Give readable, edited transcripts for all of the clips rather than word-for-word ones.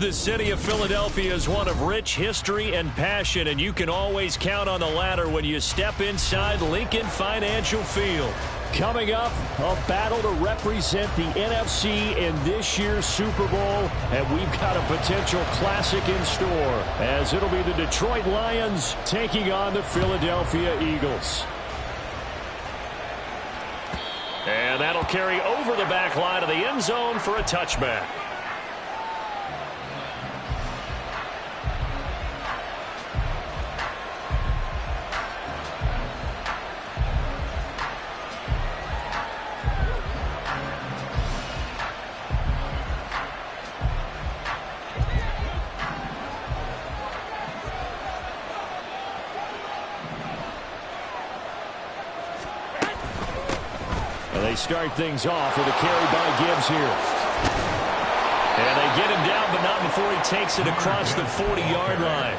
The city of Philadelphia is one of rich history and passion, and you can always count on the latter when you step inside Lincoln Financial Field. Coming up, a battle to represent the NFC in this year's Super Bowl, and we've got a potential classic in store, as it'll be the Detroit Lions taking on the Philadelphia Eagles. And that'll carry over the back line of the end zone for a touchback. They start things off with a carry by Gibbs here. And they get him down, but not before he takes it across the 40-yard line.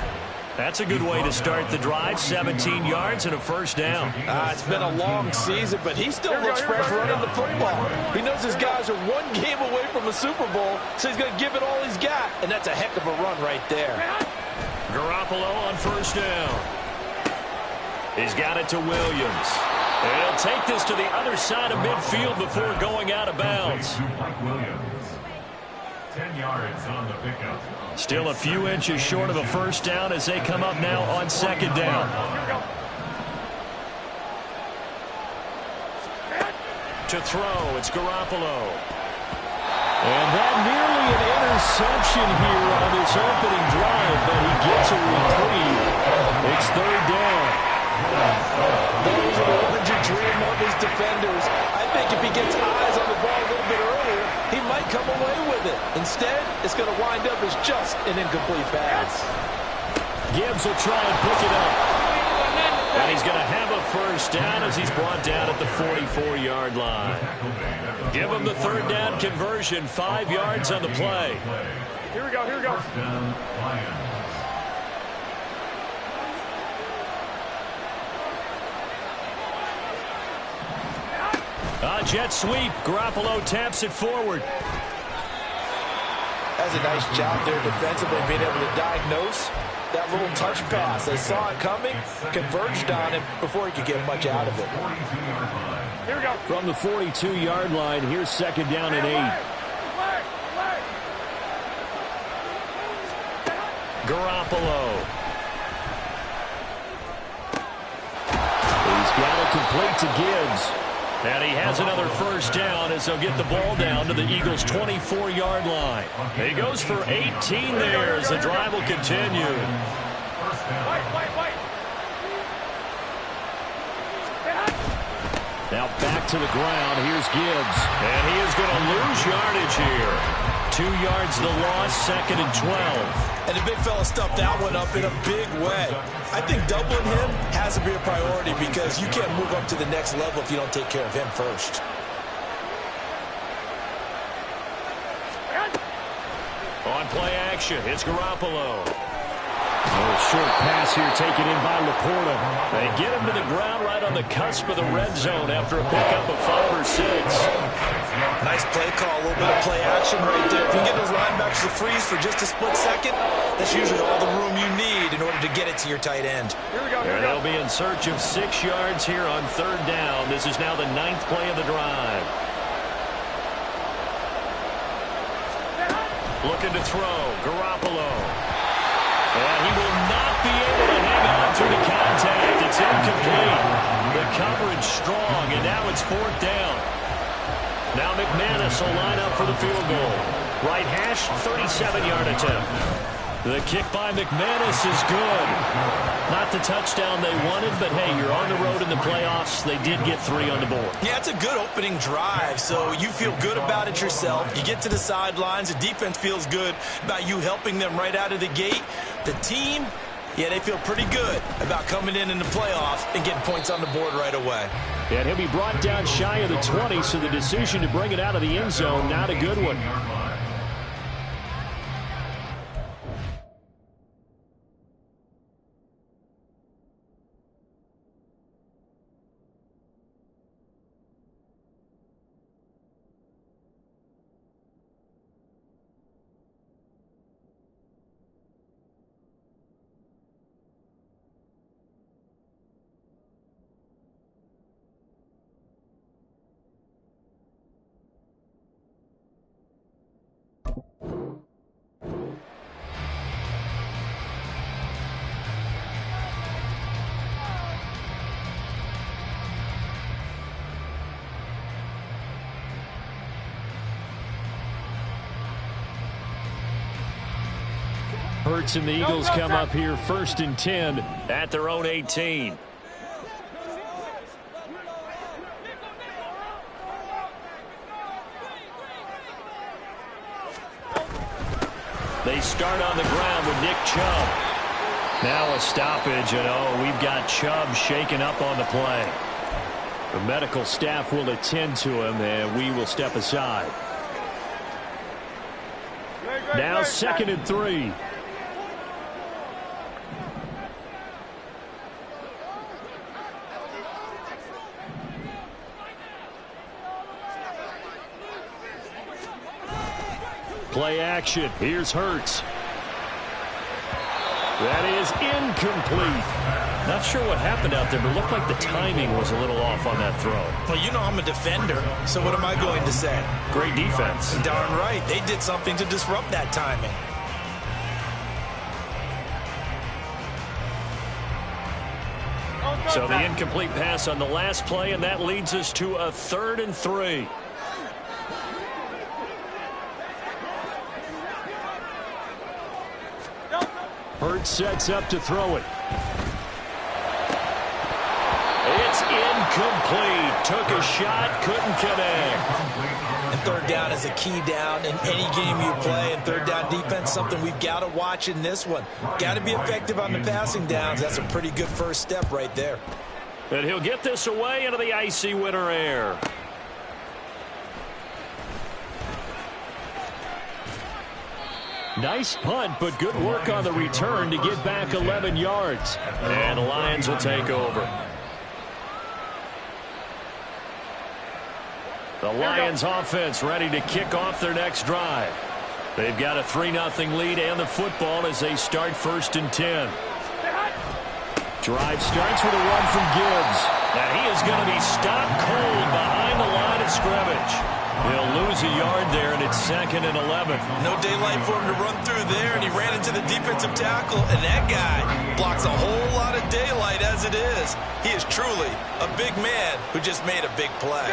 That's a good way to start the drive. 17 yards and a first down. It's been a long season, but he still looks fresh running the football. He knows his guys are one game away from a Super Bowl, so he's going to give it all he's got. And that's a heck of a run right there. Garoppolo on first down. He's got it to Williams. And he'll take this to the other side of midfield before going out of bounds. 10 yards on the pickup. Still a few inches short of a first down as they come up now on second down. To throw, it's Garoppolo. And that nearly an interception here on this opening drive, but he gets a reprieve. It's third down. Those are the ones you dream of as defenders. I think if he gets eyes on the ball a little bit earlier, he might come away with it. Instead, it's going to wind up as just an incomplete pass. Gibbs will try and pick it up. And he's going to have a first down as he's brought down at the 44-yard line. Give him the third down conversion, 5 yards on the play. Here we go, here we go. Jet sweep. Garoppolo taps it forward. That's a nice job there defensively, being able to diagnose that little touch pass. They saw it coming, converged on it before he could get much out of it. Here we go. From the 42-yard line, here's second down and 8. Garoppolo. He's got it complete to Gibbs. And he has another first down as they'll get the ball down to the Eagles' 24-yard line. He goes for 18 there as the drive will continue. Now back to the ground. Here's Gibbs. And he is going to lose yardage here. 2 yards the loss, second and 12. And the big fella stuffed that one up in a big way. I think doubling him has to be a priority because you can't move up to the next level if you don't take care of him first. On play action, it's Garoppolo. A short pass here taken in by Laporta. They get him to the ground right on the cusp of the red zone after a pickup of 5 or 6. Nice play call, a little bit of play action right there. If you can get those linebackers to freeze for just a split second, that's usually all the room you need in order to get it to your tight end. Here we go, here we And go. they'll be in search of 6 yards here on third down. This is now the 9th play of the drive. Looking to throw, Garoppolo. And he will not be able to hang on through the contact. It's incomplete. The coverage strong, and now it's fourth down. Now McManus will line up for the field goal. Right hash, 37-yard attempt. The kick by McManus is good. Not the touchdown they wanted, but hey, you're on the road in the playoffs. They did get 3 on the board. Yeah, it's a good opening drive, so you feel good about it yourself. You get to the sidelines, the defense feels good about you helping them right out of the gate. The team, yeah, they feel pretty good about coming in the playoffs and getting points on the board right away. And he'll be brought down shy of the 20, so the decision to bring it out of the end zone, not a good one. Hurts and the Eagles come up here 1st and 10 at their own 18. They start on the ground with Nick Chubb. Now a stoppage, and we've got Chubb shaken up on the play. The medical staff will attend to him, and we will step aside. Now 2nd and 3. Play action. Here's Hurts. That is incomplete. Not sure what happened out there, but it looked like the timing was a little off on that throw. Well, you know I'm a defender, so what am I going to say? Great defense. Darn right. They did something to disrupt that timing. So the incomplete pass on the last play, and that leads us to a 3rd and 3. Hurts sets up to throw it. It's incomplete. Took a shot, couldn't connect. And 3rd down is a key down in any game you play. And 3rd down defense, something we've got to watch in this one. Got to be effective on the passing downs. That's a pretty good first step right there. And he'll get this away into the icy winter air. Nice punt, but good work on the return to get back 11 yards. And the Lions will take over. The Lions offense ready to kick off their next drive. They've got a 3-0 lead and the football as they start 1st and 10. Drive starts with a run from Gibbs. Now he is going to be stopped cold behind the line of scrimmage. They'll lose a yard there, and it's 2nd and 11. No daylight for him to run through there, and he ran into the defensive tackle, and that guy blocks a whole lot of daylight as it is. He is truly a big man who just made a big play.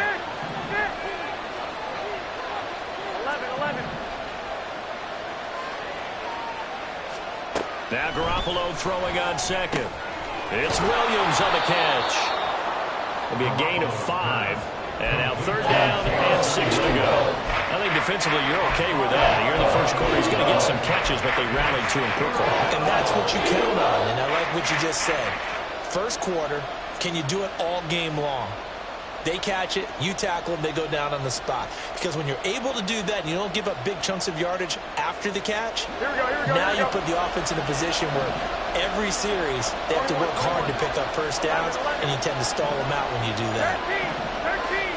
11. Now Garoppolo throwing on 2nd. It's Williams on the catch. It'll be a gain of 5. And now 3rd down and 6 to go. I think defensively you're okay with that. Here in the first quarter, he's going to get some catches, but they rallied to him quickly. And that's what you count on, and I like what you just said. First quarter, can you do it all game long? They catch it, you tackle them, they go down on the spot. Because when you're able to do that, and you don't give up big chunks of yardage after the catch, now you put the offense in a position where every series they have to work hard to pick up first downs, and you tend to stall them out when you do that. 13.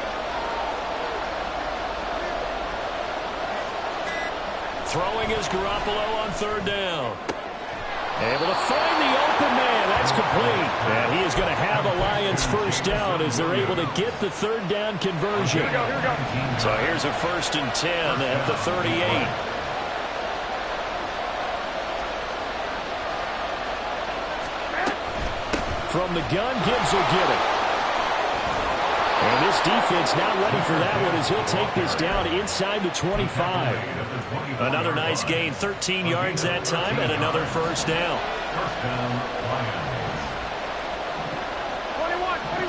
Throwing is Garoppolo on 3rd down. Able to find the open man. That's complete. And he is going to have a Lions first down as they're able to get the 3rd down conversion. Here we go. So here's a 1st and 10 at the 38. From the gun, Gibbs will get it. And this defense not ready for that one as he'll take this down inside the 25. Another nice gain, 13 yards that time, and another first down. 21.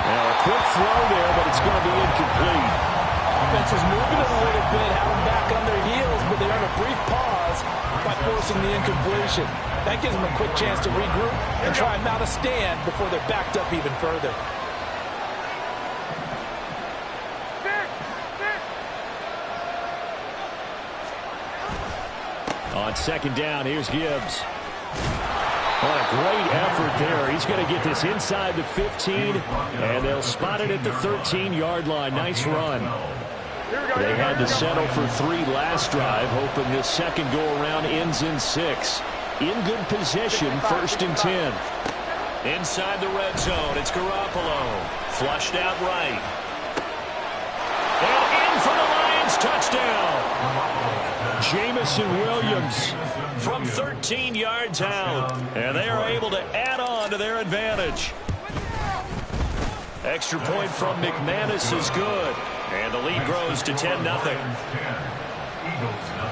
Now a quick throw there, but it's going to be incomplete. Offense is moving it a little bit, have them back on their heels, but they earn a brief pause by forcing the incompletion. That gives them a quick chance to regroup and try and mount a stand before they're backed up even further. On 2nd down, here's Gibbs. What a great effort there. He's going to get this inside the 15, and they'll spot it at the 13-yard line. Nice run. They had to settle for 3 last drive, hoping this second go-around ends in 6. In good position, 1st and 10. Inside the red zone, it's Garoppolo. Flushed out right. And in for the Lions, touchdown. Jamison Williams from 13 yards out. And they are able to add on to their advantage. Extra point from McManus is good. And the lead grows to 10-0. Eagles 0.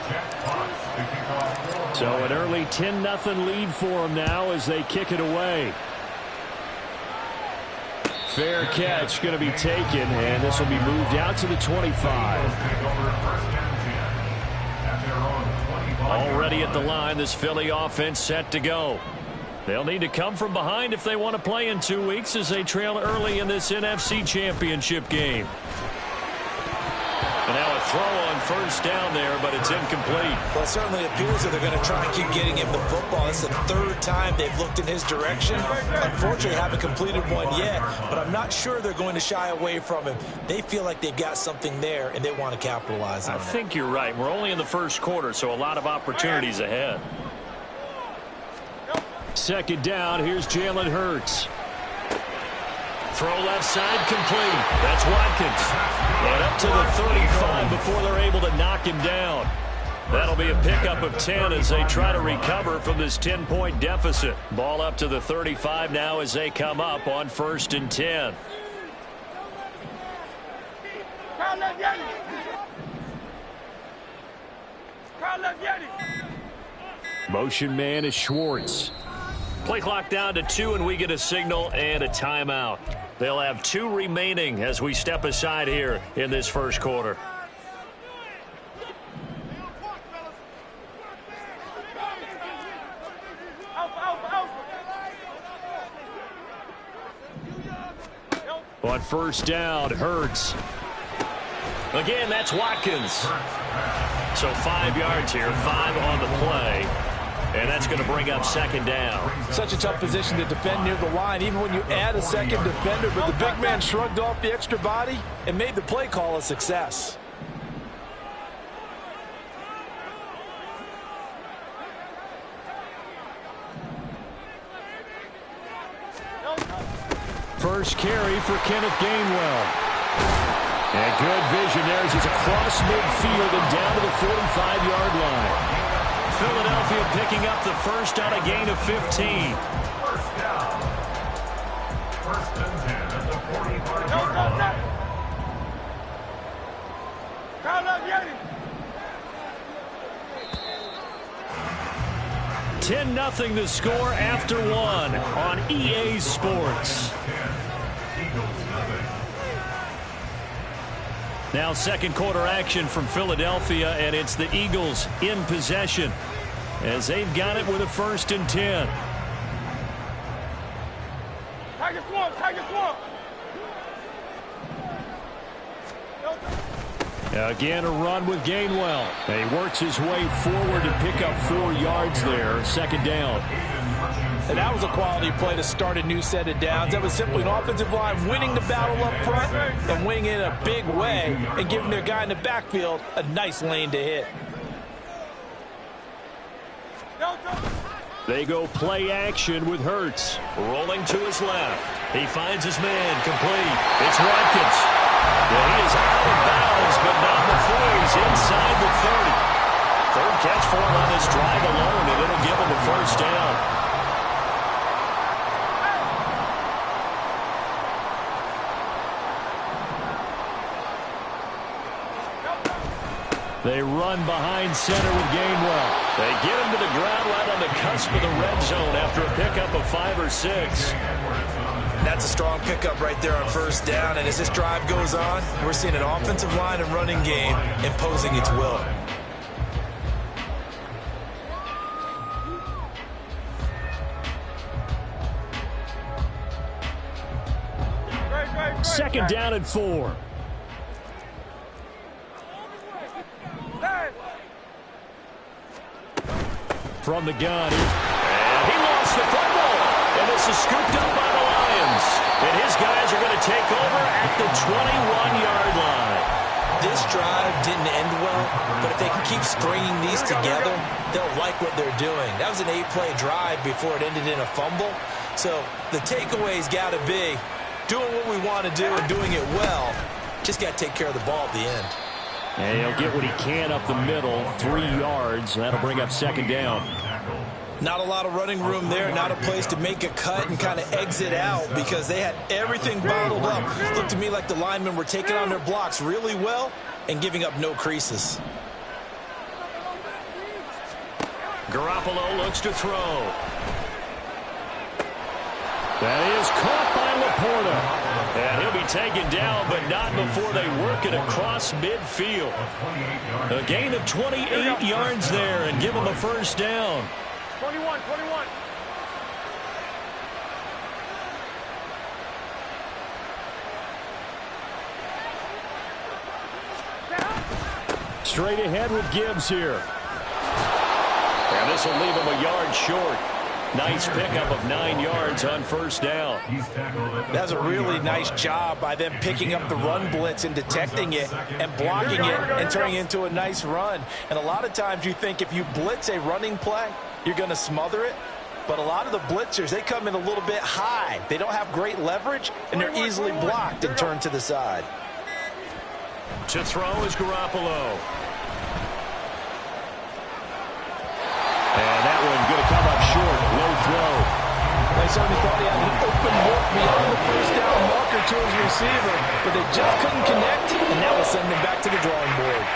Jack Fox, the kickoff. So an early 10-0 lead for them now as they kick it away. Fair catch going to be taken, and this will be moved out to the 25. Already at the line, this Philly offense set to go. They'll need to come from behind if they want to play in 2 weeks as they trail early in this NFC Championship game. And now a throw on first down there, but it's incomplete. Well, it certainly appears that they're going to try and keep getting him the football. It's the third time they've looked in his direction. Unfortunately, haven't completed one yet, but I'm not sure they're going to shy away from him. They feel like they've got something there, and they want to capitalize on it. I think you're right. We're only in the first quarter, so a lot of opportunities ahead. Second down, here's Jalen Hurts. Throw left side complete. That's Watkins. And up to the 35 before they're able to knock him down. That'll be a pickup of 10 as they try to recover from this 10-point deficit. Ball up to the 35 now as they come up on 1st and 10. Motion man is Schwartz. Play clock down to 2, and we get a signal and a timeout. They'll have 2 remaining as we step aside here in this first quarter. On first down, Hurts. Again, that's Watkins. So 5 yards here, 5 on the play. And that's going to bring up second down. Such a tough position to defend near the line, even when you add a second defender. But the big man shrugged off the extra body and made the play call a success. First carry for Kenneth Gainwell. And good vision there as he's across midfield and down to the 45-yard line. Philadelphia picking up the first on a gain of 15. First down. 1st and 10 at the 45-yard line. 10-0 the score after 1 on EA Sports. Now second quarter action from Philadelphia, and it's the Eagles in possession as they've got it with a 1st and 10. Tiger swamp. Again, a run with Gainwell. And he works his way forward to pick up 4 yards there. Second down. And that was a quality play to start a new set of downs. That was simply an offensive line winning the battle up front and winning it in a big way and giving their guy in the backfield a nice lane to hit. They go play action with Hurts. Rolling to his left. He finds his man complete. It's Watkins. Well, he is out of bounds, but not before he's inside the 30. Third catch for him on this drive alone, and it'll give him the first down. They run behind center with Gainwell. They get him to the ground right on the cusp of the red zone after a pickup of 5 or 6. That's a strong pickup right there on first down. And as this drive goes on, we're seeing an offensive line and running game imposing its will. Second down and 4. From the gun. And he lost the football. And this is scooped up by the Lions. And his guys are going to take over at the 21-yard line. This drive didn't end well, but if they can keep stringing these together, they'll like what they're doing. That was an 8-play drive before it ended in a fumble. So the takeaway's got to be doing what we want to do and doing it well. Just got to take care of the ball at the end. And he'll get what he can up the middle, 3 yards. That'll bring up second down. Not a lot of running room there, not a place to make a cut and kind of exit out because they had everything bottled up. Looked to me like the linemen were taking on their blocks really well and giving up no creases. Garoppolo looks to throw. That is caught by Laporta. And he'll be taken down, but not before they work it across midfield. A gain of 28 yards there and give him a first down. 21. Straight ahead with Gibbs here. And this will leave him a yard short. Nice pickup of 9 yards on first down. That's a really nice job by them picking up the run blitz and detecting it and blocking it and turning it into a nice run. And a lot of times you think if you blitz a running play, you're going to smother it. But a lot of the blitzers, they come in a little bit high. They don't have great leverage, and they're easily blocked and turned to the side. To throw is Garoppolo. And that one going to come up short. Low throw. They certainly thought he had an open look beyond the first down marker to his receiver, but they just couldn't connect, and that will send them back to the drawing board.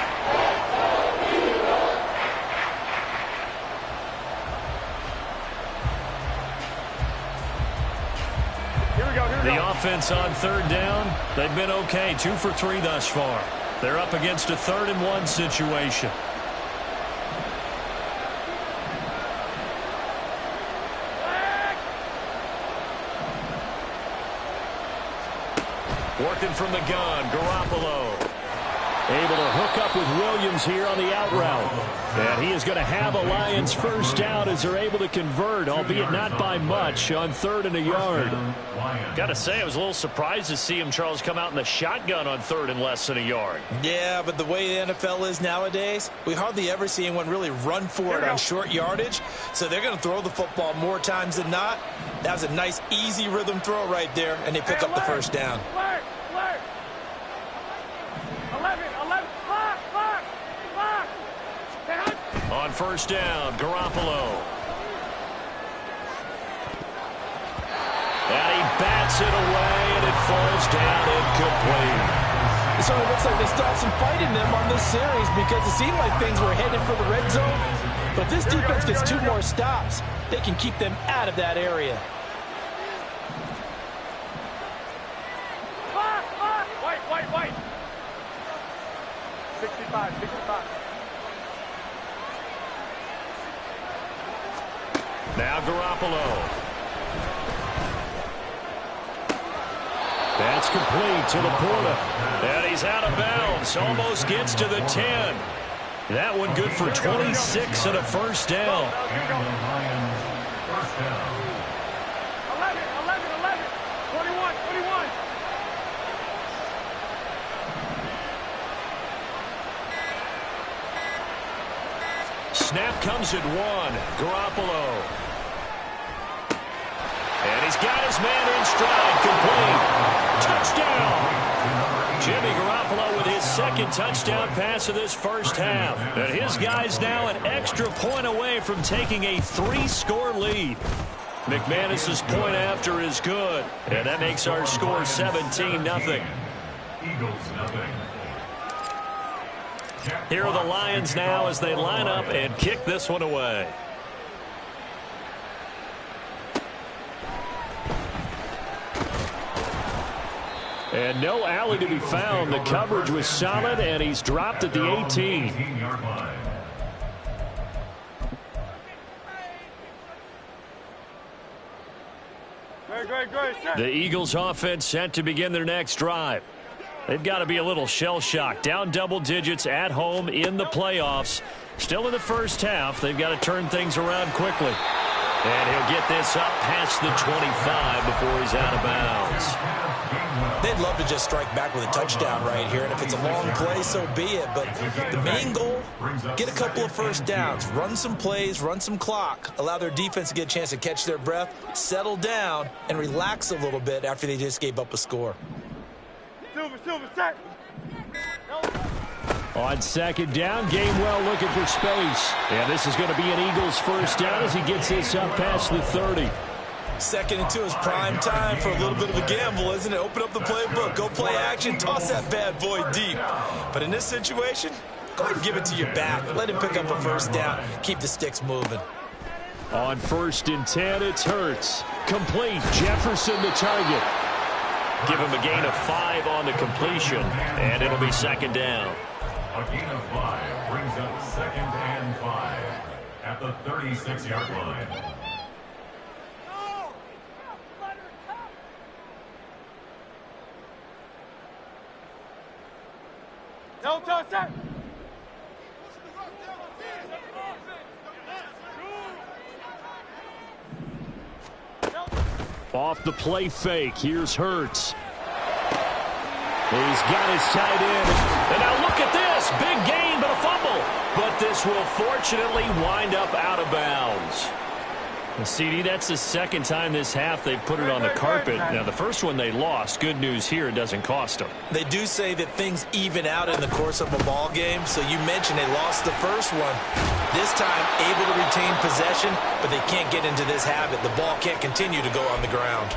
The offense on third down, they've been okay. 2 for 3 thus far. They're up against a 3rd and 1 situation. Working from the gun, Garoppolo. Able to hook up with Williams here on the out route. And he is going to have a Lions first down as they're able to convert, albeit not by much, on 3rd and a yard. Got to say, I was a little surprised to see him, Charles, come out in the shotgun on 3rd and less than a yard. Yeah, but the way the NFL is nowadays, we hardly ever see anyone really run for it on short yardage. So they're going to throw the football more times than not. That was a nice, easy rhythm throw right there, and they pick up the first down. 11, clock. On first down, Garoppolo. And he bats it away, and it falls down incomplete. It certainly looks like they still have some fight in them on this series because it seemed like things were headed for the red zone. But if this defense gets 2 more stops, they can keep them out of that area. White. 65. Now Garoppolo. That's complete to Laporta. And he's out of bounds. Almost gets to the 10. That one good for 26 and a first down. 11. 21. Snap comes at 1. Garoppolo. And he's got his man in stride. Complete. Touchdown. Jimmy Garoppolo with his 2nd touchdown pass of this first half. And his guys now an extra point away from taking a 3-score lead. McManus's point after is good. And that makes our score 17-0. Eagles nothing. Here are the Lions now as they line up and kick this one away. And no alley to be found. The coverage was solid, and he's dropped at the 18. Great. The Eagles offense set to begin their next drive. They've got to be a little shell-shocked. Down double digits at home in the playoffs. Still in the first half. They've got to turn things around quickly. And he'll get this up past the 25 before he's out of bounds. They'd love to just strike back with a touchdown right here. And if it's a long play, so be it. But the main goal, get a couple of first downs. Run some plays, run some clock. Allow their defense to get a chance to catch their breath, settle down, and relax a little bit after they just gave up a score. Silver, set. On second down, Gainwell looking for space. And this is going to be an Eagles first down as he gets this up past the 30. 2nd and 2 is prime time for a little bit of a gamble, isn't it? Open up the playbook, go play action, toss that bad boy deep. But in this situation, go ahead and give it to your back. Let him pick up a first down. Keep the sticks moving. On 1st and 10, it's Hurts. Complete. Jefferson the target. Give him a gain of 5 on the completion, and it'll be 2nd down. A gain of 5 brings up 2nd and 5 at the 36-yard line. No touch that. Off the play fake, here's Hurts. He's got his tight end. And now look at this. Big gain, but a fumble. But this will fortunately wind up out of bounds. CD, that's the 2nd time this half they've put it on the carpet. Now, the first one they lost. Good news here, it doesn't cost them. They do say that things even out in the course of a ball game. So you mentioned they lost the first one. This time, able to retain possession, but they can't get into this habit. The ball can't continue to go on the ground.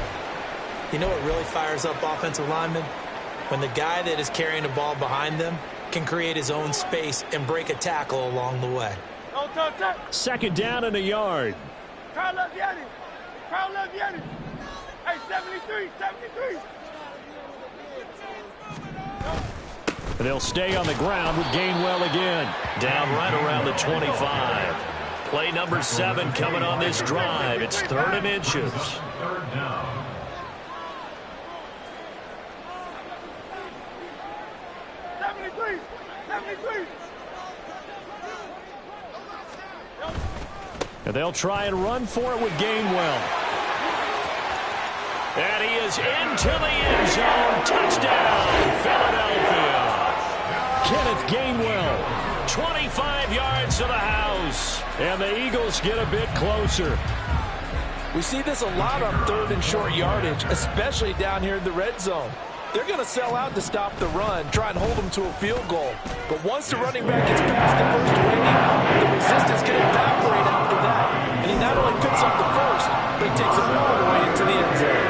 You know what really fires up offensive linemen? When the guy that is carrying the ball behind them can create his own space and break a tackle along the way. No touch that. 2nd down and a yard. Crowd love Yanni. Crowd love Yanni. Hey, 73, 73. They'll stay on the ground with Gainwell again. Down right around the 25. Play number 7 coming on this drive. It's 3rd and inches. 3rd down. And they'll try and run for it with Gainwell. And he is into the end zone. Touchdown, Philadelphia. Kenneth Gainwell, 25 yards to the house. And the Eagles get a bit closer. We see this a lot on 3rd and short yardage, especially down here in the red zone. They're going to sell out to stop the run, try and hold them to a field goal. But once the running back gets past the first wave, the resistance can evaporate after that. And he not only picks up the first, but he takes it all the way into the end zone.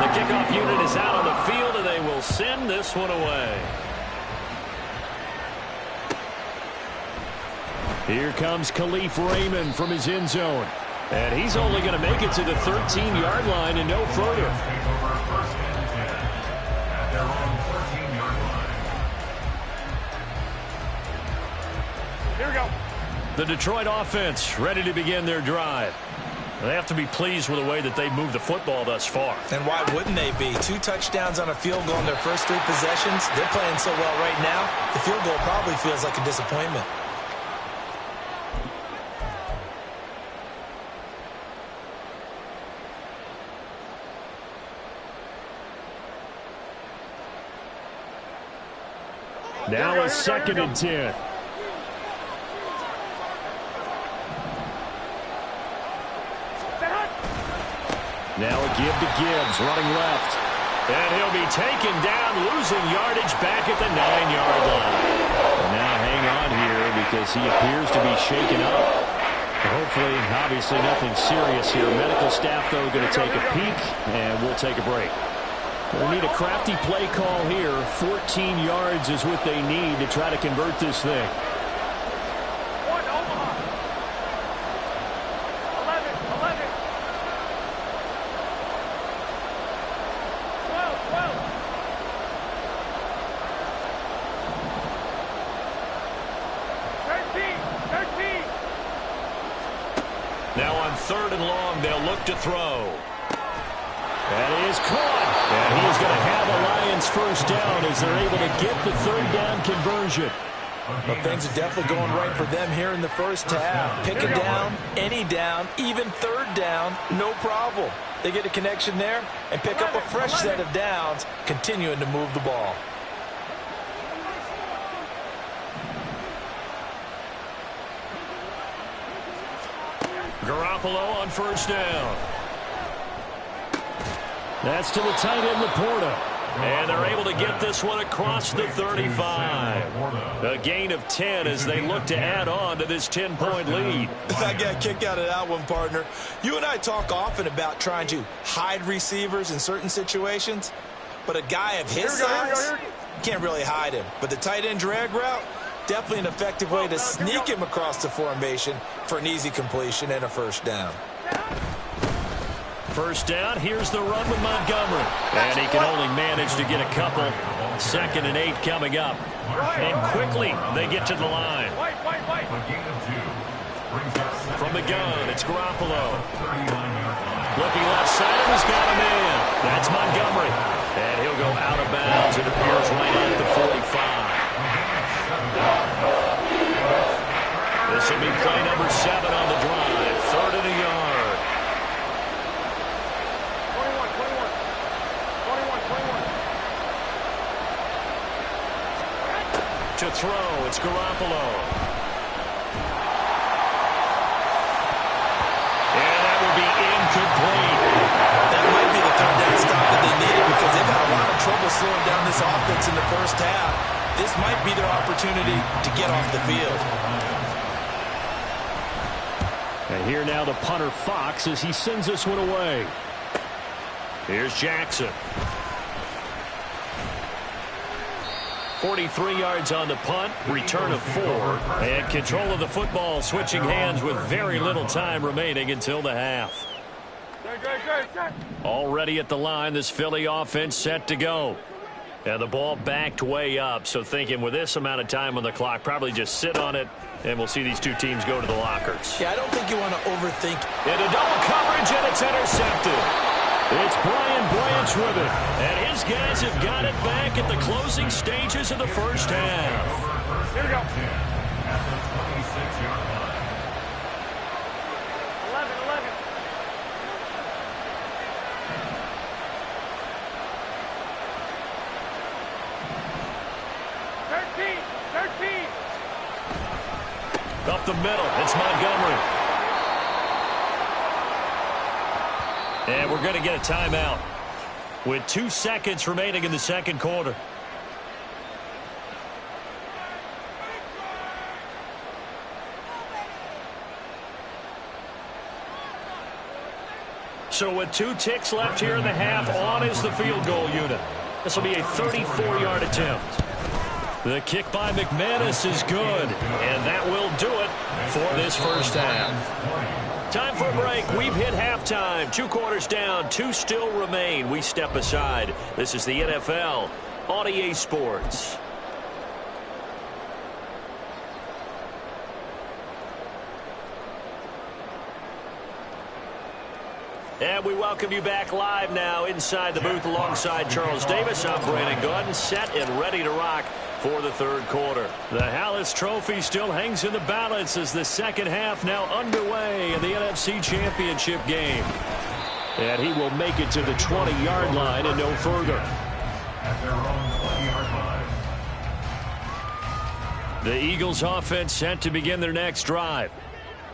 The kickoff unit is out on the field, and they will send this one away. Here comes Khalif Raymond from his end zone. And he's only going to make it to the 13-yard line and no further. Take over 1st and 10 at their own 14-yard line. Here we go. The Detroit offense ready to begin their drive. They have to be pleased with the way that they've moved the football thus far. And why wouldn't they be? 2 touchdowns on a field goal in their first 3 possessions. They're playing so well right now, the field goal probably feels like a disappointment. Now a 2nd and 10. Now a give to Gibbs, running left. And he'll be taken down, losing yardage back at the 9-yard line. And now hang on here because he appears to be shaken up. Hopefully, obviously nothing serious here. Medical staff, though, going to take a peek, and we'll take a break. We need a crafty play call here. 14 yards is what they need to try to convert this thing. 1 Omaha. 11, 11. 12, 12. Now on 3rd and long, they'll look to throw. That is caught. And he is going to have a Lions first down as they're able to get the 3rd down conversion. But things are definitely going right for them here in the first half. Pick a down, any down, even 3rd down, no problem. They get a connection there and pick up a fresh set of downs, continuing to move the ball. Garoppolo on first down. That's to the tight end, Laporta. And they're able to get this one across the 35. A gain of 10 as they look to add on to this 10-point lead. I got a kick out of that one, partner. You and I talk often about trying to hide receivers in certain situations, but a guy of his size, you can't really hide him. But the tight end drag route, definitely an effective way to sneak him across the formation for an easy completion and a first down. First down, here's the run with Montgomery. And he can only manage to get a couple. 2nd and 8 coming up. And quickly, they get to the line. From the gun, it's Garoppolo. Looking left side, and he's got him in. That's Montgomery. And he'll go out of bounds. It appears right at the 45. This will be play number 7 on the drive. 3rd and a yard. To throw, it's Garoppolo. And that will be incomplete. That might be the third down stop that they needed because they've had a lot of trouble slowing down this offense in the first half. This might be their opportunity to get off the field. And here now the punter Fox as he sends this one away. Here's Jackson. 43 yards on the punt, return of 4, and control of the football switching hands with very little time remaining until the half. Already at the line, this Philly offense set to go. And the ball backed way up, so thinking with this amount of time on the clock, probably just sit on it, and we'll see these two teams go to the lockers. Yeah, I don't think you want to overthink. Into double coverage, and it's intercepted. It's Brian Branch with it, and his guys have got it back at the closing stages of the first half. Here we go. 13. Up the middle, it's Montgomery. And we're going to get a timeout with 2 seconds remaining in the second quarter. So with 2 ticks left here in the half, on is the field goal unit. This will be a 34-yard attempt. The kick by McManus is good, and that will do it for this first half. Time for a break. We've hit halftime. 2 quarters down, 2 still remain. We step aside. This is the NFL on EA Sports. And we welcome you back live now inside the booth alongside Charles Davis. I'm Brandon Gordon, set and ready to rock for the third quarter. The Hallis Trophy still hangs in the balance as the second half now underway in the NFC Championship game. And he will make it to the 20-yard line and no further. At their own 20-yard line. The Eagles offense set to begin their next drive.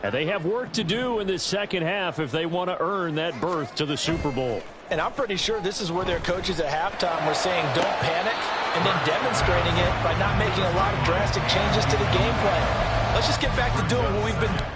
And they have work to do in this second half if they want to earn that berth to the Super Bowl. And I'm pretty sure this is where their coaches at halftime were saying don't panic and then demonstrating it by not making a lot of drastic changes to the game plan. Let's just get back to doing what we've been doing.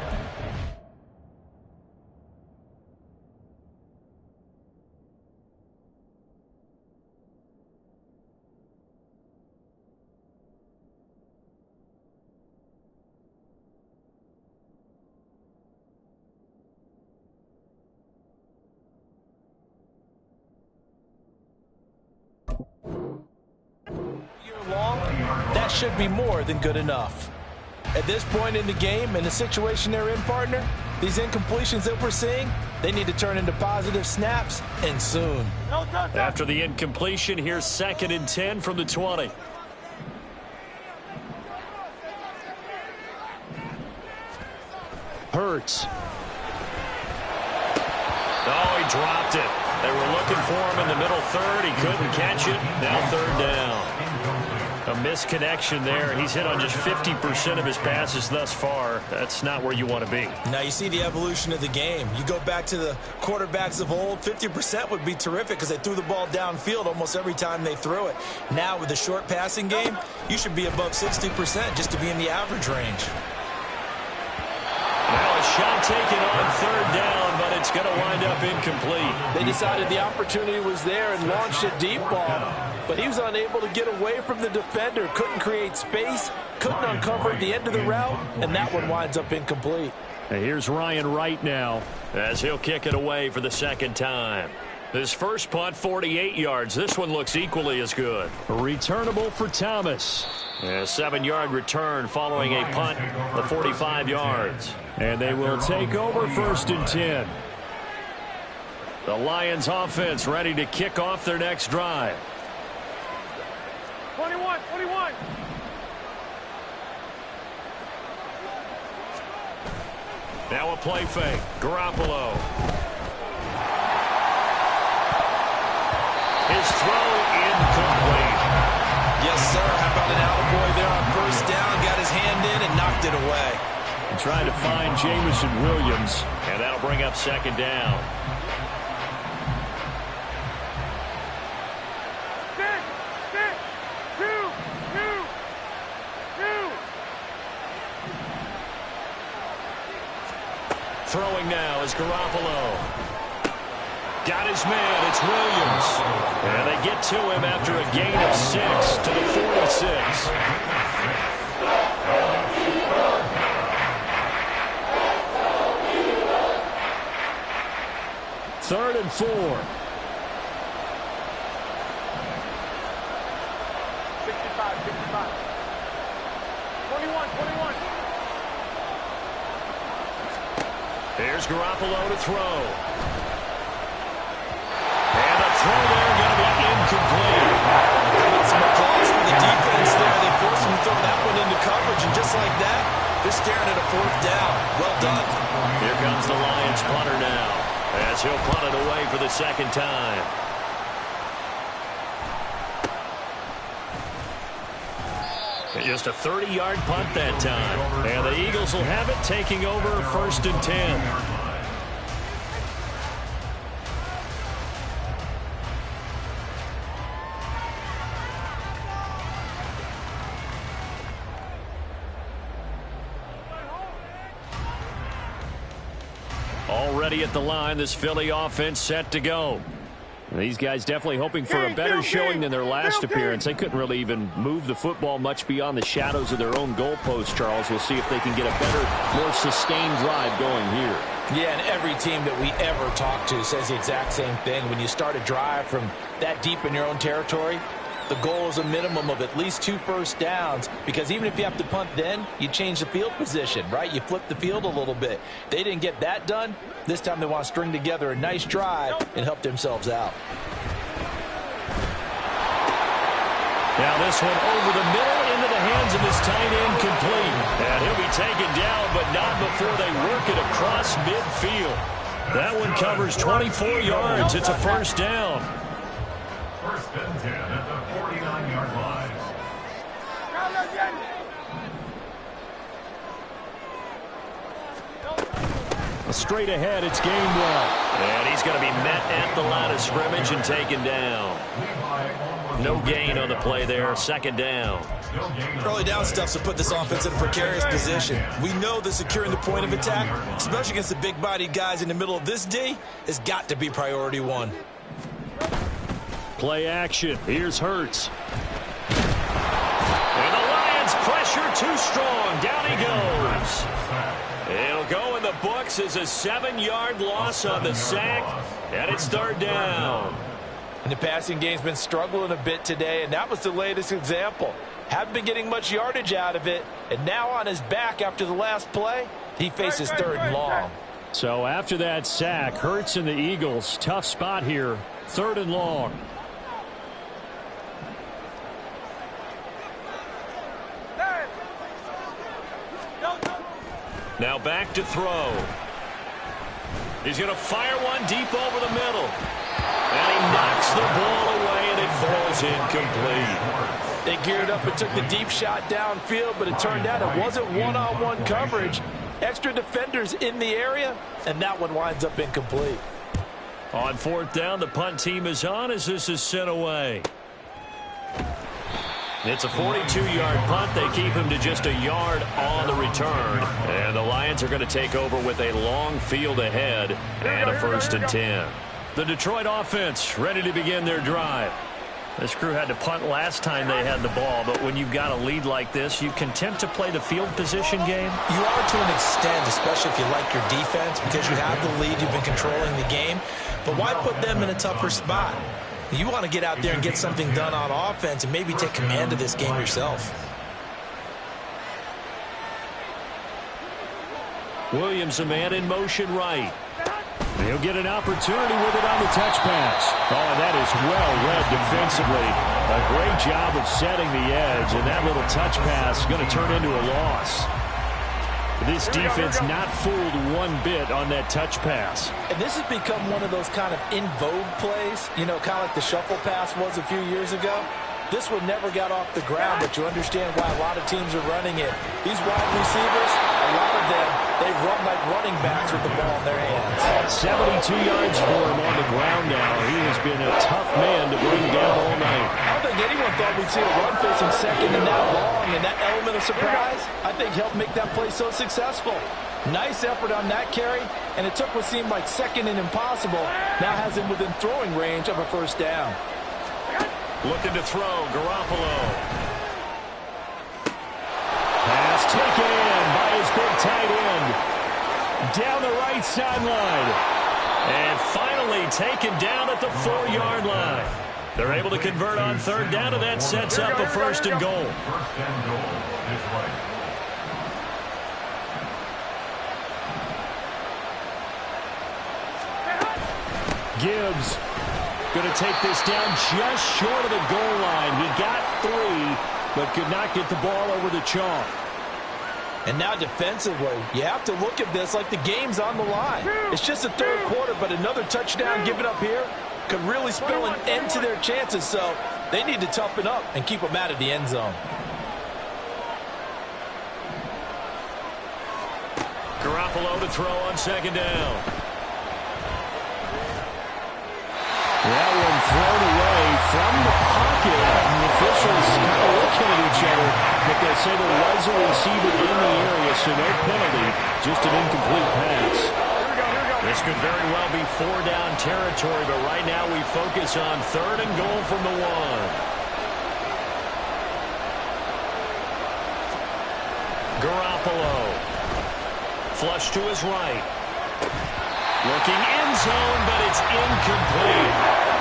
That should be more than good enough. At this point in the game, in the situation they're in, partner, these incompletions that we're seeing, they need to turn into positive snaps, and soon. After the incompletion, here's 2nd and 10 from the 20. Hurts. Oh, he dropped it. They were looking for him in the middle third. He couldn't catch it. Now 3rd down. A missed connection there. He's hit on just 50% of his passes thus far. That's not where you want to be. Now you see the evolution of the game. You go back to the quarterbacks of old, 50% would be terrific because they threw the ball downfield almost every time they threw it. Now with the short passing game, you should be above 60% just to be in the average range. Now a shot taken on third down, but it's going to wind up incomplete. They decided the opportunity was there and launched a deep ball, but he was unable to get away from the defender, couldn't create space, couldn't uncover the end of the route, and that one winds up incomplete. And here's Ryan Wright now as he'll kick it away for the second time. His first punt, 48 yards. This one looks equally as good. Returnable for Thomas. A 7-yard return following a punt of 45 yards. And they will take over 1st and 10. The Lions offense ready to kick off their next drive. 21. Now a play fake. Garoppolo. His throw incomplete. Yes, sir. How about an attaboy there on first down? Got his hand in and knocked it away. Trying to find Jamison Williams, and that'll bring up second down. 6, 2. Throwing now is Garoppolo. Got his man, it's Williams. And they get to him after a gain of 6 to the 46. Third and 4. 65. 21. Here's Garoppolo to throw. And the throw there going to be incomplete. Some applause for the defense there. They forced him to throw that one into coverage, and just like that, they're staring at a 4th down. Well done. Here comes the Lions punter now, as he'll punt it away for the second time. Just a 30-yard punt that time. And the Eagles will have it, taking over 1st and 10. Already at the line, this Philly offense set to go. These guys definitely hoping for a better showing than their last appearance. They couldn't really even move the football much beyond the shadows of their own goalpost, Charles. We'll see if they can get a better, more sustained drive going here. Yeah, and every team that we ever talk to says the exact same thing. When you start a drive from that deep in your own territory, the goal is a minimum of at least 2 first downs, because even if you have to punt then, you change the field position, right? You flip the field a little bit. They didn't get that done. This time they want to string together a nice drive and help themselves out. Now this one over the middle into the hands of his tight end, complete. And he'll be taken down, but not before they work it across midfield. That one covers 24 yards. It's a first down. 1st and 10 at the 49-yard line. Straight ahead, it's Gainwell. And he's going to be met at the line of scrimmage and taken down. No gain on the play there. Second down. Early down stuff to put this offense in a precarious position. We know that securing the point of attack, especially against the big-bodied guys in the middle of this D, has got to be priority 1. Play action. Here's Hurts. And the Lions pressure too strong. Down he goes. It'll go in the books as a 7-yard loss on the sack. And it's third down. And the passing game's been struggling a bit today, and that was the latest example. Haven't been getting much yardage out of it, and now on his back after the last play, he faces 3rd and long. So after that sack, Hurts and the Eagles, tough spot here, 3rd and long. Now back to throw. He's going to fire one deep over the middle. And he knocks the ball away, and it falls incomplete. They geared up and took the deep shot downfield, but it turned out it wasn't one-on-one coverage. Extra defenders in the area, and that one winds up incomplete. On fourth down, the punt team is on as this is sent away. It's a 42-yard punt. They keep him to just a yard on the return. And the Lions are going to take over with a long field ahead and a 1st and 10. The Detroit offense ready to begin their drive. This crew had to punt last time they had the ball, but when you've got a lead like this, you content to play the field position game? You are to an extent, especially if you like your defense, because you have the lead, you've been controlling the game. But why put them in a tougher spot? You want to get out there and get something done on offense and maybe take command of this game yourself. Williams, a man in motion right. He'll get an opportunity with it on the touch pass. Oh, and that is well read defensively. A great job of setting the edge, and that little touch pass is going to turn into a loss. This defense not fooled one bit on that touch pass. And this has become one of those kind of in vogue plays, you know, kind of like the shuffle pass was a few years ago. This one never got off the ground, but you understand why a lot of teams are running it. These wide receivers, a lot of them, they run like running backs with the ball in their hands. 72 yards for him on the ground now. He has been a tough man to bring down all night. I don't think anyone thought we'd see a run facing second and that long, and that element of surprise, I think, helped make that play so successful. Nice effort on that carry, and it took what seemed like second and impossible. Now has him within throwing range of a 1st down. Looking to throw, Garoppolo. Pass taken in by his big tight end. Down the right sideline. And finally taken down at the 4-yard line. They're able to convert on 3rd down, and that sets up a 1st and goal. 1st and goal is right. Gibbs going to take this down just short of the goal line. He got 3, but could not get the ball over the chalk. And now defensively, you have to look at this like the game's on the line. It's just the 3rd quarter, but another touchdown given up here could really spell an end to their chances. So they need to toughen up and keep them out of the end zone. Garoppolo to throw on 2nd down. That one thrown away from the pocket. And the officials kind of looking at each other, but they say there was a receiver in the area, so no penalty, just an incomplete pass. This could very well be 4-down territory, but right now we focus on 3rd and goal from the 1. Garoppolo. Flush to his right. Looking end zone, but it's incomplete.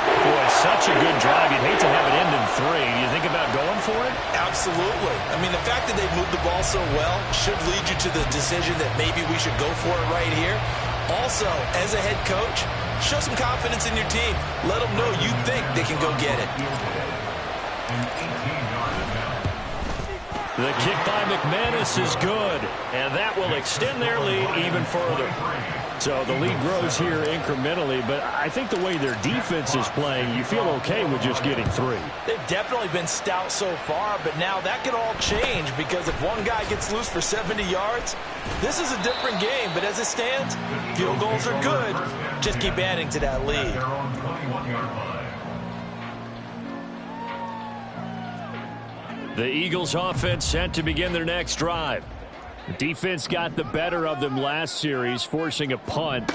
Boy, such a good drive. You'd hate to have it end in 3. Do you think about going for it? Absolutely. I mean, the fact that they moved the ball so well should lead you to the decision that maybe we should go for it right here. Also, as a head coach, show some confidence in your team. Let them know you think they can go get it. The kick by McManus is good, and that will extend their lead even further. So the lead grows here incrementally, but I think the way their defense is playing, you feel okay with just getting 3. They've definitely been stout so far, but now that could all change because if one guy gets loose for 70 yards, this is a different game. But as it stands, field goals are good. Just keep adding to that lead. The Eagles offense set to begin their next drive. The defense got the better of them last series, forcing a punt.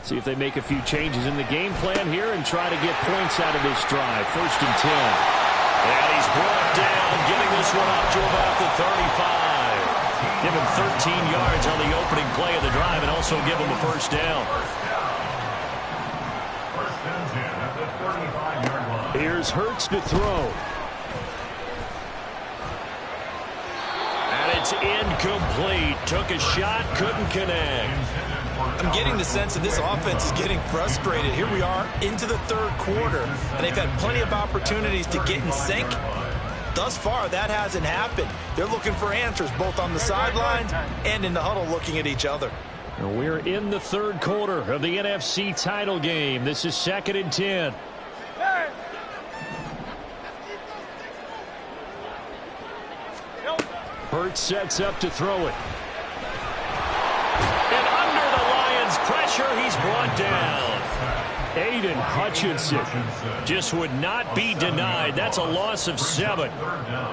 See if they make a few changes in the game plan here and try to get points out of this drive. 1st and 10. And he's brought down, giving this one up to about the 35. Give him 13 yards on the opening play of the drive and also give him a 1st down. 1st and 10 at the 35-yard line. Here's Hurts to throw. It's incomplete. Took a shot, couldn't connect. I'm getting the sense that this offense is getting frustrated. Here we are into the 3rd quarter, and they've had plenty of opportunities to get in sync. Thus far, that hasn't happened. They're looking for answers both on the sidelines and in the huddle looking at each other. We're in the 3rd quarter of the NFC title game. This is 2nd and 10. Hurts sets up to throw it. And under the Lions' pressure, he's brought down. Aiden Hutchinson just would not be denied. That's a loss of 7.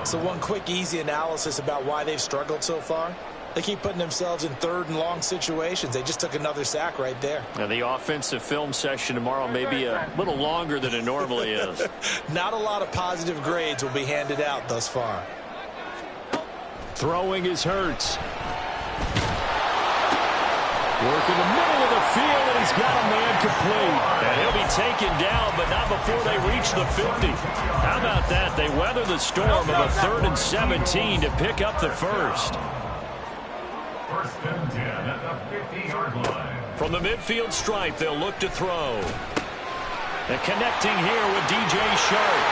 So one quick, easy analysis about why they've struggled so far. They keep putting themselves in 3rd and long situations. They just took another sack right there. Now, the offensive film session tomorrow may be a little longer than it normally is. Not a lot of positive grades will be handed out thus far. Throwing is Hurts. Work in the middle of the field, and he's got a man complete. And he'll be taken down, but not before they reach the 50. How about that? They weather the storm of a 3rd and 17 to pick up the first. 1st and 10 at the 50-yard line. From the midfield stripe, they'll look to throw. And connecting here with DJ Sharp.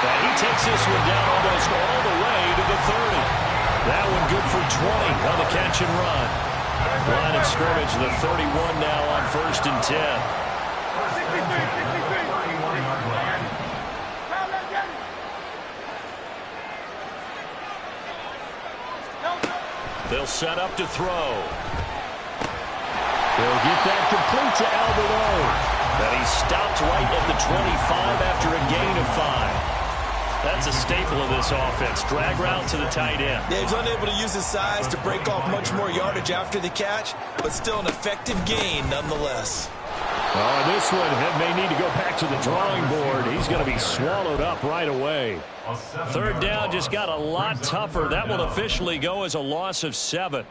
And he takes this one down almost all the way to the 30. That one good for 20 on the catch and run. Line of scrimmage, the 31 now on 1st and 10. 31-yard line. They'll set up to throw. They'll get that complete to Albert O. And he stopped right at the 25 after a gain of 5. That's a staple of this offense. Drag route to the tight end. Yeah, he's unable to use his size to break off much more yardage after the catch, but still an effective gain nonetheless. Oh, this one may need to go back to the drawing board. He's going to be swallowed up right away. 3rd down just got a lot tougher. That will officially go as a loss of 7.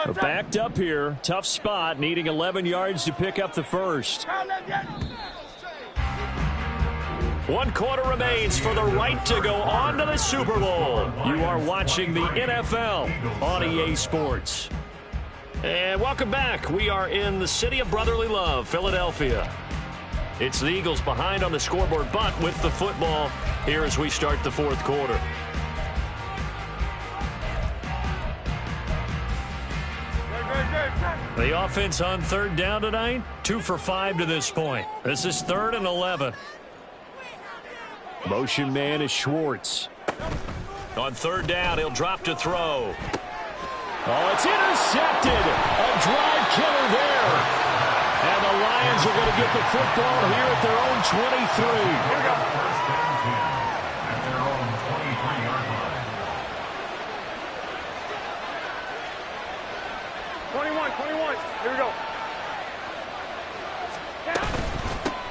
We're backed up here. Tough spot, needing 11 yards to pick up the first. 1 quarter remains for the right to go on to the Super Bowl. You are watching the NFL on EA Sports. And welcome back. We are in the city of brotherly love, Philadelphia. It's the Eagles behind on the scoreboard, but with the football here as we start the 4th quarter. The offense on 3rd down tonight, 2 for 5 to this point. This is 3rd and 11. Motion man is Schwartz. On 3rd down, he'll drop to throw. Oh, it's intercepted. A drive killer there. And the Lions are going to get the football here at their own 23. Here we go. 1st and 10 at their own 23-yard line. 21. Here we go.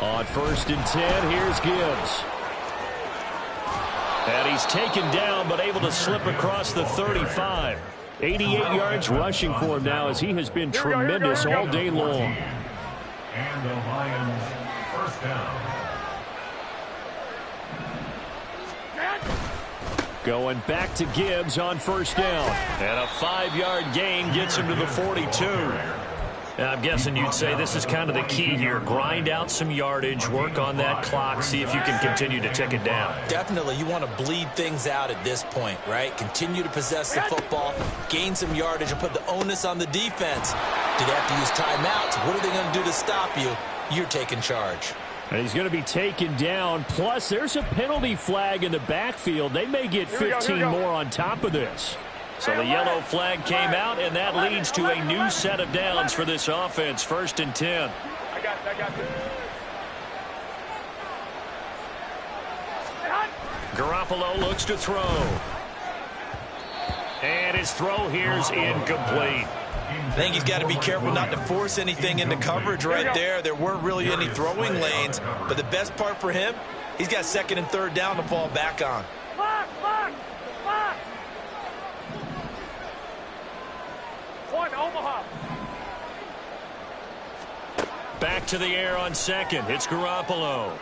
On 1st and 10, here's Gibbs. And he's taken down, but able to slip across the 35. 88 yards rushing for him now, as he has been tremendous all day long. And the Lions 1st down. Going back to Gibbs on 1st down. And a 5-yard gain gets him to the 42. And I'm guessing you'd say this is kind of the key here. Grind out some yardage, work on that clock, see if you can continue to tick it down. Definitely, you want to bleed things out at this point, right? Continue to possess the football, gain some yardage, and put the onus on the defense. Do they have to use timeouts? What are they going to do to stop you? You're taking charge. And he's going to be taken down. Plus, there's a penalty flag in the backfield. They may get 15 more on top of this. So the yellow flag came out, and that leads to a new set of downs for this offense. 1st and 10. I got you. Garoppolo looks to throw. And his throw here's incomplete. I think he's got to be careful not to force anything into coverage right there. There weren't really any throwing lanes, but the best part for him, he's got 2nd and 3rd down to fall back on. Omaha. Back to the air on 2nd. It's Garoppolo.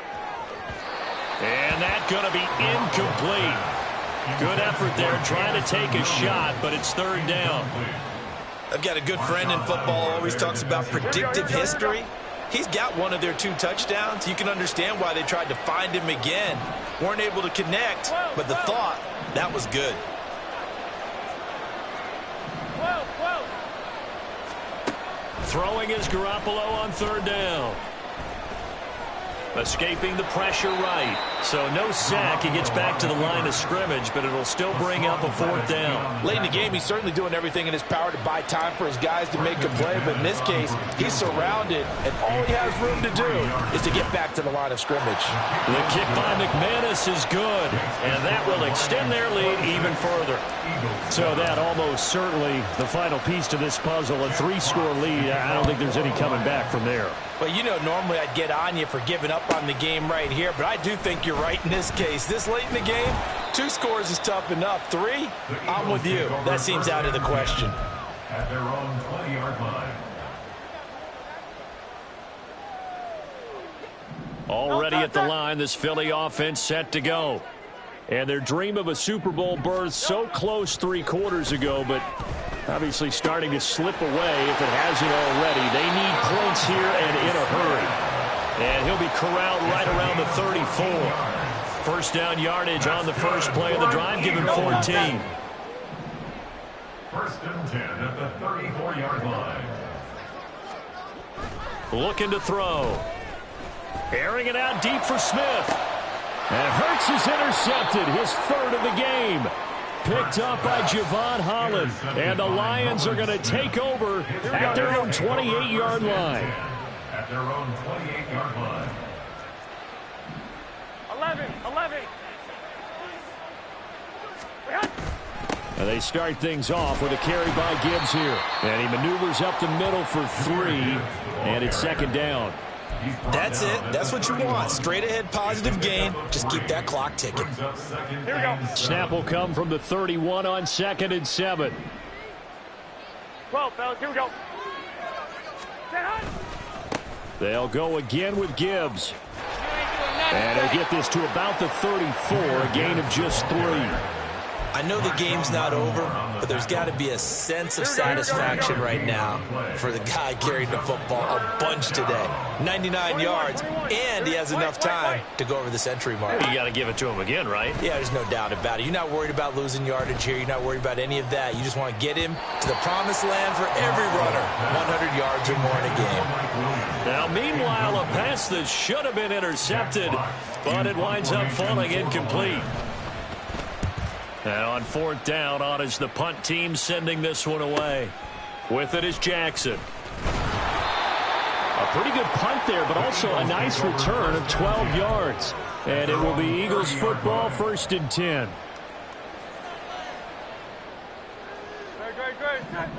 And that's going to be incomplete. Good effort there trying to take a shot, but it's 3rd down. I've got a good friend in football, always talks about predictive history. He's got one of their 2 touchdowns. You can understand why they tried to find him again. Weren't able to connect, but the thought, that was good. Throwing is Garoppolo on 3rd down. Escaping the pressure right. So no sack. He gets back to the line of scrimmage, but it'll still bring up a 4th down. Late in the game, he's certainly doing everything in his power to buy time for his guys to make a play, but in this case, he's surrounded, and all he has room to do is to get back to the line of scrimmage. The kick by McManus is good, and that will extend their lead even further. So that almost certainly the final piece to this puzzle, a 3-score lead. I don't think there's any coming back from there. Well, you know, normally I'd get on you for giving up on the game right here, but I do think you're right in this case. This late in the game, 2 scores is tough enough. 3, I'm with you. That seems out of the question. At their own 20-yard line. Already at the line, this Philly offense set to go. And their dream of a Super Bowl berth so close 3 quarters ago, but obviously starting to slip away if it hasn't already. They need points here and in a hurry. And he'll be corralled right around the 34. 1st down yardage on the first play of the drive, give him 14. 1st and 10 at the 34-yard line. Looking to throw. Airing it out deep for Smith. And Hurts is intercepted, his 3rd of the game. Picked up by Javon Holland. And the Lions are going to take over at their own 28-yard line. At their own 28-yard line. 11. And they start things off with a carry by Gibbs here. And he maneuvers up the middle for 3. And it's 2nd down. That's it. That's what you want. Straight ahead positive gain. Just keep that clock ticking. Here we go. Snap will come from the 31 on 2nd and 7. 12, fellas. Here we go. They'll go again with Gibbs. And he'll get this to about the 34, a gain of just 3. I know the game's not over, but there's got to be a sense of satisfaction right now for the guy carrying the football a bunch today. 99 yards, and he has enough time to go over the century mark. You got to give it to him again, right? Yeah, there's no doubt about it. You're not worried about losing yardage here. You're not worried about any of that. You just want to get him to the promised land for every runner, 100 yards or more in a game. Now, meanwhile, a pass that should have been intercepted, but it winds up falling incomplete. And on 4th down, on is the punt team sending this one away. With it is Jackson. A pretty good punt there, but also a nice return of 12 yards. And it will be Eagles football, 1st and 10.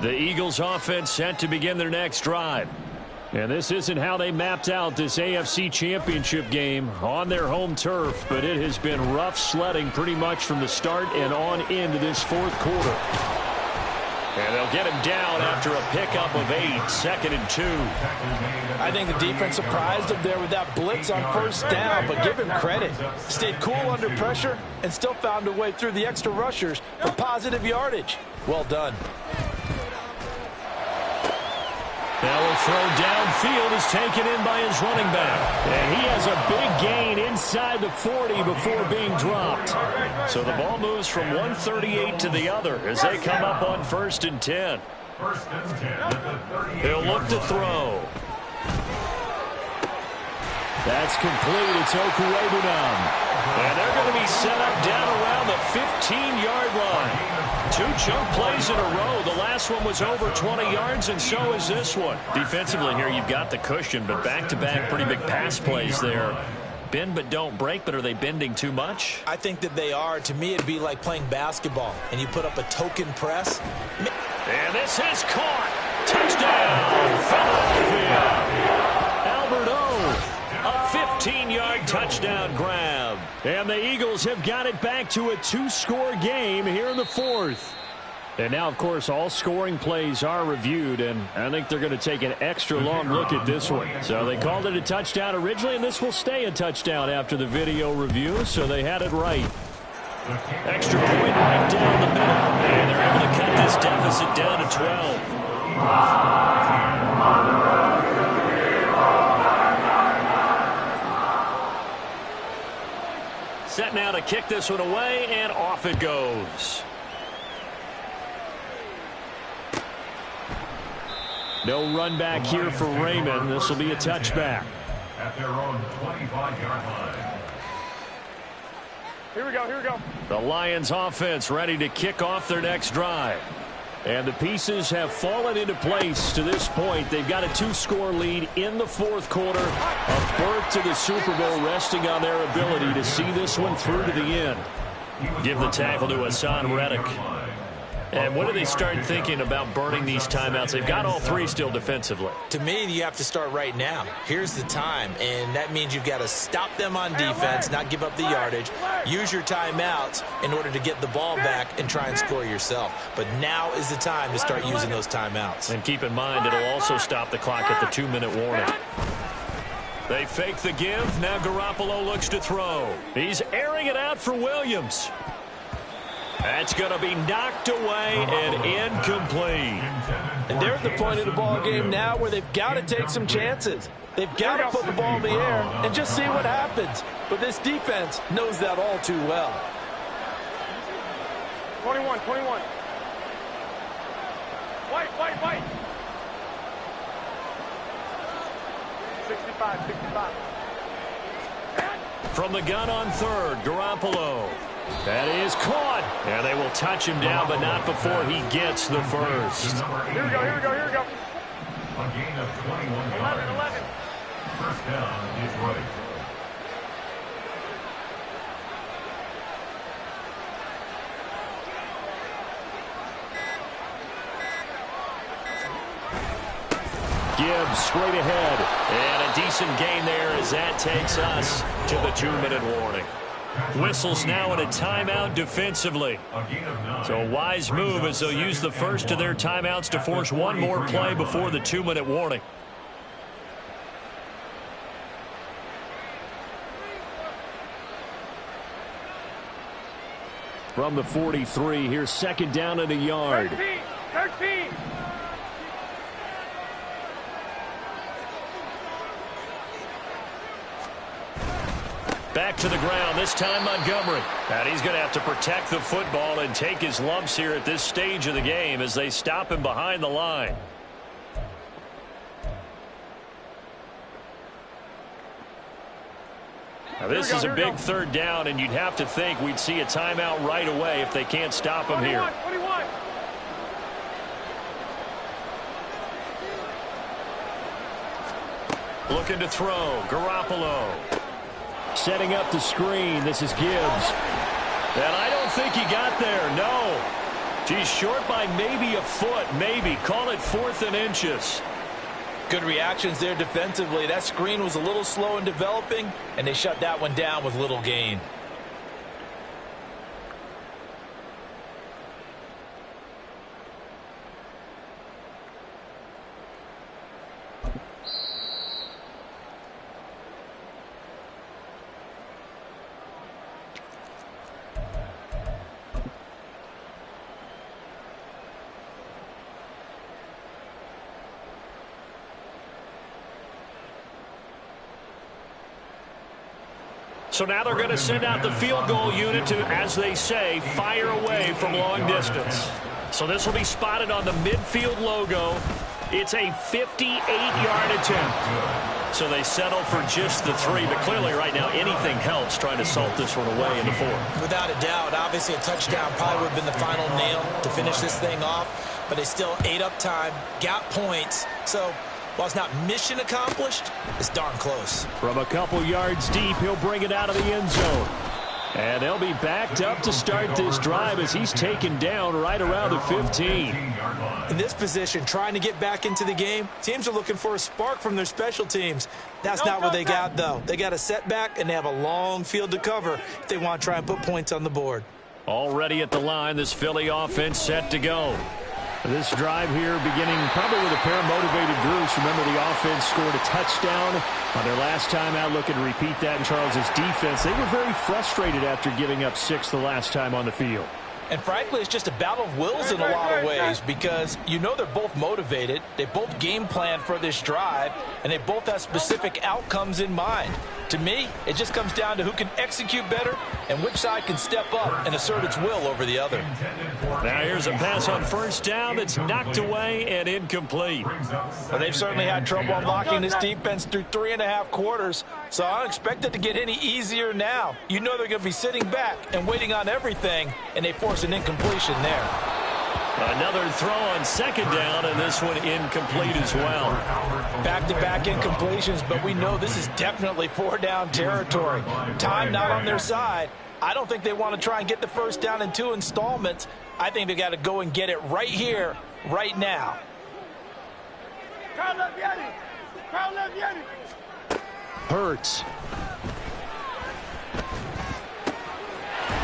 The Eagles offense set to begin their next drive. And this isn't how they mapped out this AFC Championship game on their home turf, but it has been rough sledding pretty much from the start and on into this 4th quarter. And they'll get him down after a pickup of 8, 2nd and 2. I think the defense surprised him there with that blitz on 1st down, but give him credit. Stayed cool under pressure and still found a way through the extra rushers for positive yardage. Well done. Now a throw downfield is taken in by his running back. And he has a big gain inside the 40 before being dropped. So the ball moves from 138 to the other as they come up on 1st and 10. 1st and 10 at the 38-yard line. He'll look to throw. That's complete. It's Okuwebunam. And they're going to be set up down around the 15-yard line. 2 chunk plays in a row. The last one was over 20 yards, and so is this one. Defensively here, you've got the cushion, but back-to-back pretty big pass plays there. Bend but don't break, but are they bending too much? I think that they are. To me, it'd be like playing basketball, and you put up a token press. And this is caught. Touchdown, Philadelphia. Albert O. A 15-yard touchdown grab. And the Eagles have got it back to a 2-score game here in the 4th. And now, of course, all scoring plays are reviewed, and I think they're going to take an extra long look at this one. So they called it a touchdown originally, and this will stay a touchdown after the video review, so they had it right. Extra point right down the middle, and they're able to cut this deficit down to 12. Set now to kick this one away, and off it goes. No run back here for Raymond. This will be a touchback. At their own 25-yard line. Here we go, here we go. The Lions offense ready to kick off their next drive. And the pieces have fallen into place to this point. They've got a 2-score lead in the fourth quarter. A berth to the Super Bowl resting on their ability to see this one through to the end. Give the tackle to Hassan Reddick. And when do they start thinking about burning these timeouts? They've got all three still defensively. To me, you have to start right now. Here's the time, and that means you've got to stop them on defense, not give up the yardage. Use your timeouts in order to get the ball back and try and score yourself. But now is the time to start using those timeouts. And keep in mind, it'll also stop the clock at the 2-minute warning. They fake the give. Now Garoppolo looks to throw. He's airing it out for Williams. That's going to be knocked away and incomplete. And they're at the point of the ball game now where they've got to take some chances. They've got to put the ball in the air and just see what happens. But this defense knows that all too well. 21, 21. White. 65, 65. From the gun on third, Garoppolo. That is caught. And they will touch him down, but not before he gets the first. Here we go. A gain of 21 yards. 11. First down, Detroit. Gibbs straight ahead. And a decent gain there as that takes us to the 2-minute warning. Whistles now in a timeout defensively. So a wise move as they'll use the first of their timeouts to force one more play before the 2-minute warning. From the 43, here's second down and a yard. 13. Back to the ground, this time Montgomery. And he's going to have to protect the football and take his lumps here at this stage of the game as they stop him behind the line. Now this is a big third down, and you'd have to think we'd see a timeout right away if they can't stop him here. 21. Looking to throw, Garoppolo. Setting up the screen, this is Gibbs. And I don't think he got there, no. He's short by maybe a foot, maybe. Call it 4th and inches. Good reactions there defensively. That screen was a little slow in developing, and they shut that one down with little gain. So now they're going to send out the field goal unit to, as they say, fire away from long distance. So this will be spotted on the midfield logo. It's a 58-yard attempt. So they settle for just the 3, but clearly right now anything helps trying to salt this one away in the 4th. Without a doubt, obviously a touchdown probably would have been the final nail to finish this thing off, but they still ate up time, got points. So while it's not mission accomplished, it's darn close. From a couple yards deep, he'll bring it out of the end zone. And they'll be backed up to start this drive as he's taken down right around the 15. In this position, trying to get back into the game, teams are looking for a spark from their special teams. That's not what they got, though. They got a setback, and they have a long field to cover if they want to try and put points on the board. Already at the line, this Philly offense set to go. This drive here beginning probably with a pair of motivated groups. Remember, the offense scored a touchdown on their last time out. Looking to repeat that in Charles's defense. They were very frustrated after giving up 6 the last time on the field. And frankly, it's just a battle of wills in a lot of ways because you know they're both motivated. They both game plan for this drive, and they both have specific outcomes in mind. To me, it just comes down to who can execute better and which side can step up and assert its will over the other. Now here's a pass on first down that's knocked away and incomplete. Well, they've certainly had trouble unlocking this defense through 3.5 quarters. So I don't expect it to get any easier now. You know they're going to be sitting back and waiting on everything, and they force an incompletion there. Another throw on second down, and this one incomplete as well. Back-to-back incompletions, but we know this is definitely four-down territory. Time not on their side. I don't think they want to try and get the first down in 2 installments. I think they got to go and get it right here, right now. Hurts.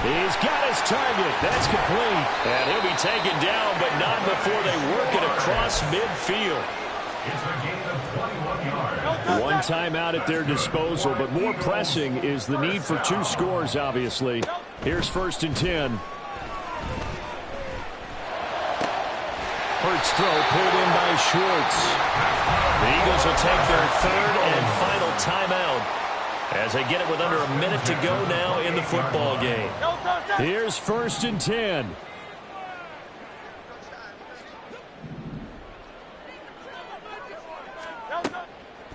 He's got his target. That's complete. And he'll be taken down, but not before they work it across midfield. It's a gain of 21 yards. One timeout at their disposal, but more pressing is the need for 2 scores, obviously. Here's 1st and 10. Hurts throw pulled in by Schwartz. The Eagles will take their 3rd and final timeout as they get it with under a minute to go now in the football game. Here's 1st and 10.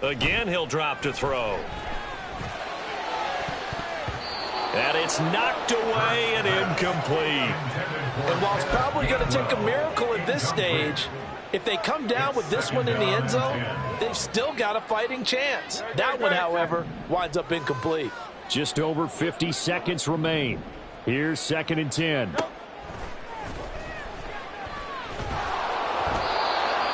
Again, he'll drop to throw. And it's knocked away and incomplete. And while it's probably going to take a miracle at this stage, if they come down with this one in the end zone, they've still got a fighting chance. That one, however, winds up incomplete. Just over 50 seconds remain. Here's 2nd and 10.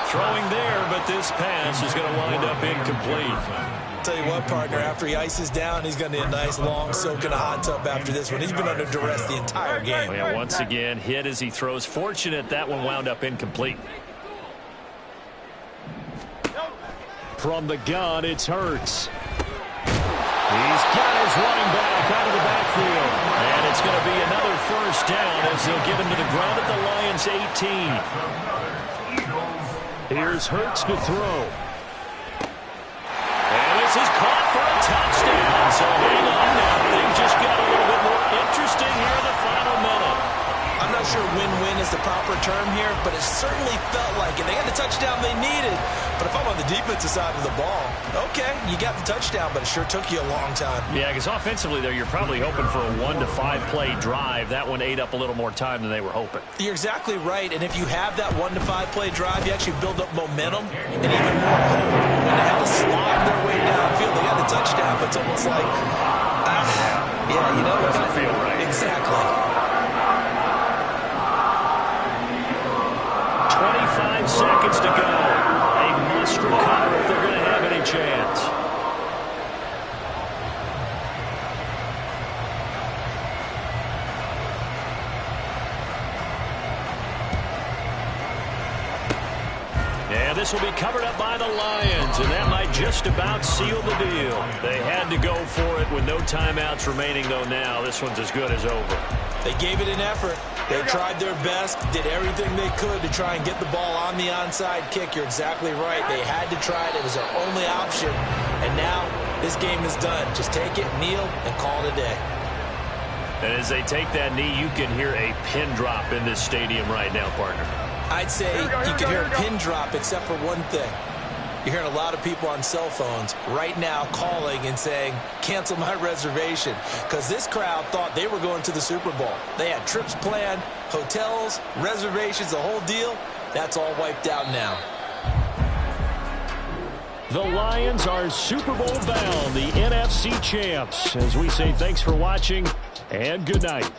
Throwing there, but this pass is going to wind up incomplete. Tell you what, partner, after he ices down, he's going to need a nice long soak in a hot tub after this one. He's been under duress the entire game. Yeah, once again, hit as he throws. Fortunate that one wound up incomplete. From the gun, it's Hurts. He's got his running back out of the backfield. And it's going to be another 1st down as they'll get him to the ground at the Lions' 18. Here's Hurts to throw. And this is caught for a touchdown. So hang on now. Things just got a little bit more interesting here in the final minute. I'm not sure win-win is the proper term here, but it certainly felt like it. They had the touchdown they needed. But if I'm on the defensive side of the ball, okay, you got the touchdown, but it sure took you a long time. Yeah, because offensively there, you're probably hoping for a 1 to 5 play drive. That one ate up a little more time than they were hoping. You're exactly right, and if you have that 1 to 5 play drive, you actually build up momentum and even more hope. When they have to slog their way downfield, they got the touchdown, but it's almost like, yeah, you know, it doesn't feel right. Exactly. 25 seconds to go. They must recover if they're going to have any chance. And this will be covered up by the Lions, and that might just about seal the deal. They had to go for it with no timeouts remaining, though now this one's as good as over. They gave it an effort. They tried their best, did everything they could to try and get the ball on the onside kick. You're exactly right. They had to try it. It was their only option. And now this game is done. Just take it, kneel, and call it a day. And as they take that knee, you can hear a pin drop in this stadium right now, partner. I'd say you can hear a pin drop except for one thing. You're hearing a lot of people on cell phones right now calling and saying, cancel my reservation, because this crowd thought they were going to the Super Bowl. They had trips planned, hotels, reservations, the whole deal. That's all wiped out now. The Lions are Super Bowl bound, the NFC champs. As we say, thanks for watching and good night.